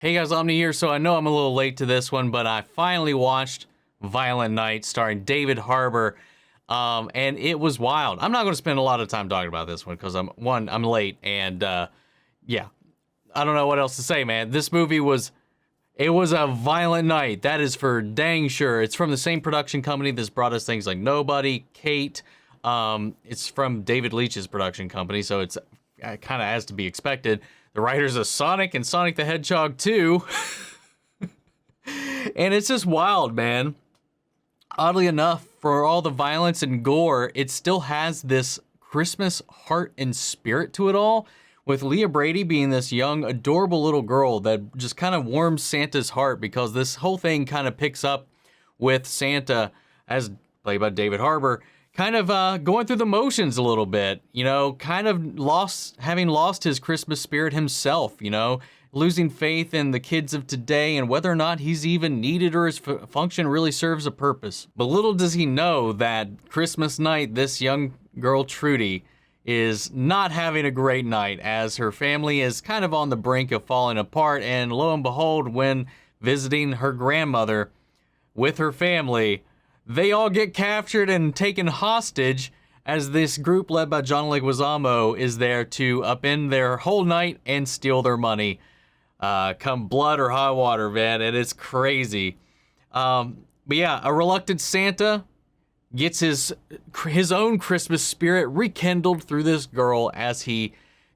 Hey guys, Omni here. So I know I'm a little late to this one, but I finally watched Violent Night starring David Harbour, and it was wild. I'm not going to spend a lot of time talking about this one because I'm late, and yeah, I don't know what else to say, man. This movie was a violent night. That is for dang sure. It's from the same production company that's brought us things like Nobody, Kate. It's from David Leitch's production company, so it's kind of as to be expected. The writers of Sonic and Sonic the Hedgehog 2. And it's just wild, man. Oddly enough, for all the violence and gore, it still has this Christmas heart and spirit to it all, with Leah Brady being this young, adorable little girl that just kind of warms Santa's heart, because this whole thing kind of picks up with Santa, as played by David Harbour, kind of going through the motions a little bit, you know, kind of having lost his Christmas spirit himself, you know, losing faith in the kids of today and whether or not he's even needed or his function really serves a purpose. But little does he know that Christmas night, this young girl, Trudy, is not having a great night, as her family is kind of on the brink of falling apart. And lo and behold, when visiting her grandmother with her family, they all get captured and taken hostage, as this group led by John Leguizamo is there to upend their whole night and steal their money. Come blood or high water, man, and it's crazy. But yeah, a reluctant Santa gets his own Christmas spirit rekindled through this girl as he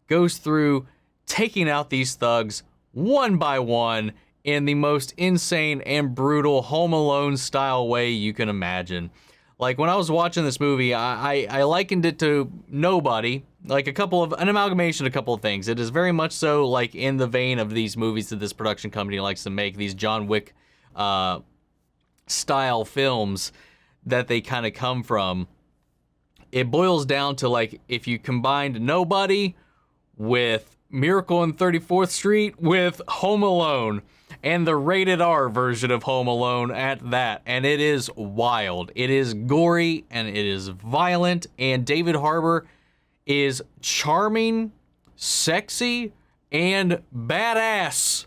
goes through taking out these thugs one by one in the most insane and brutal Home Alone style way you can imagine. Like, when I was watching this movie, I likened it to Nobody, like an amalgamation of a couple of things. It is very much so like in the vein of these movies that this production company likes to make, these John Wick style films that they kind of come from. It boils down to, like, if you combined Nobody with Miracle on 34th Street with Home Alone, and the rated R version of Home Alone at that. And it is wild. It is gory and it is violent. And David Harbour is charming, sexy, and badass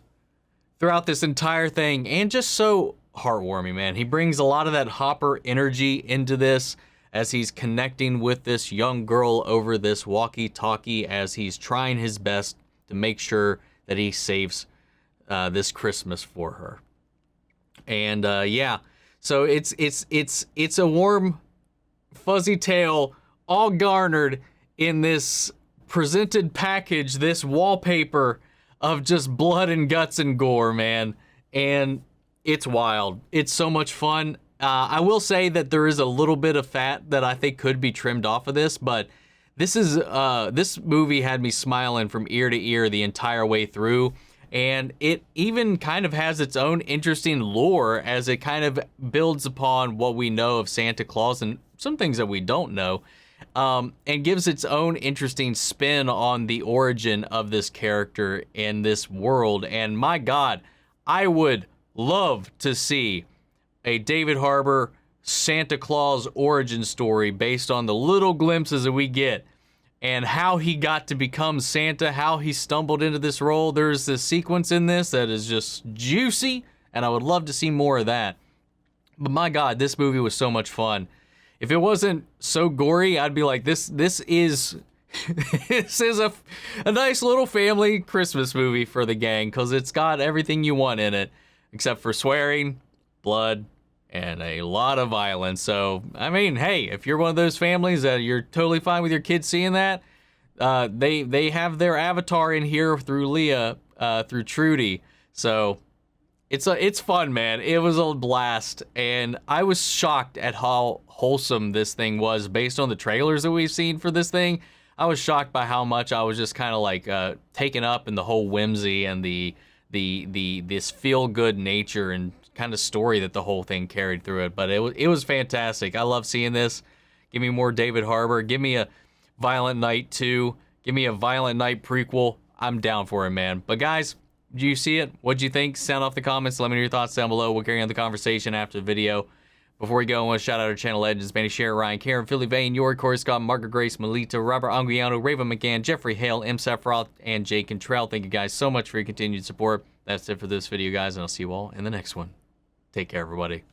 throughout this entire thing. And just so heartwarming, man. He brings a lot of that Hopper energy into this as he's connecting with this young girl over this walkie-talkie, as he's trying his best to make sure that he saves this Christmas for her. And yeah, so it's a warm, fuzzy tale, all garnered in this presented package, this wallpaper of just blood and guts and gore, man. And it's wild. It's so much fun. I will say that there is a little bit of fat that I think could be trimmed off of this, but this movie had me smiling from ear to ear the entire way through. And it even kind of has its own interesting lore, as it kind of builds upon what we know of Santa Claus and some things that we don't know, and gives its own interesting spin on the origin of this character in this world. And my God, I would love to see a David Harbour Santa Claus origin story based on the little glimpses that we get and how he got to become Santa, how he stumbled into this role. There's this sequence in this that is just juicy, and I would love to see more of that. But my God, this movie was so much fun. If it wasn't so gory, I'd be like, this is this is a nice little family Christmas movie for the gang, because it's got everything you want in it, except for swearing, blood, and a lot of violence. So, I mean, hey, if you're one of those families that you're totally fine with your kids seeing that, they have their avatar in here through Leah, through Trudy. So, it's fun, man. It was a blast, and I was shocked at how wholesome this thing was based on the trailers that we've seen for this thing. I was shocked by how much I was just kind of like taken up in the whole whimsy and this feel-good nature and kind of story that the whole thing carried through it. But it was fantastic. I love seeing this. Give me more David Harbour. Give me a Violent Night 2. Give me a Violent Night prequel. I'm down for it, man. But guys, do you see it? What'd you think? Sound off the comments. Let me know your thoughts down below. We'll carry on the conversation after the video. Before we go, I want to shout out our channel legends: Manny Share, Ryan, Karen, Philly Vane, York, Corey Scott, Margaret Grace, Melita, Robert Anguiano, Raven McGann, Jeffrey Hale, M. Sephiroth, and Jake Cantrell. Thank you guys so much for your continued support. That's it for this video, guys, and I'll see you all in the next one. Take care, everybody.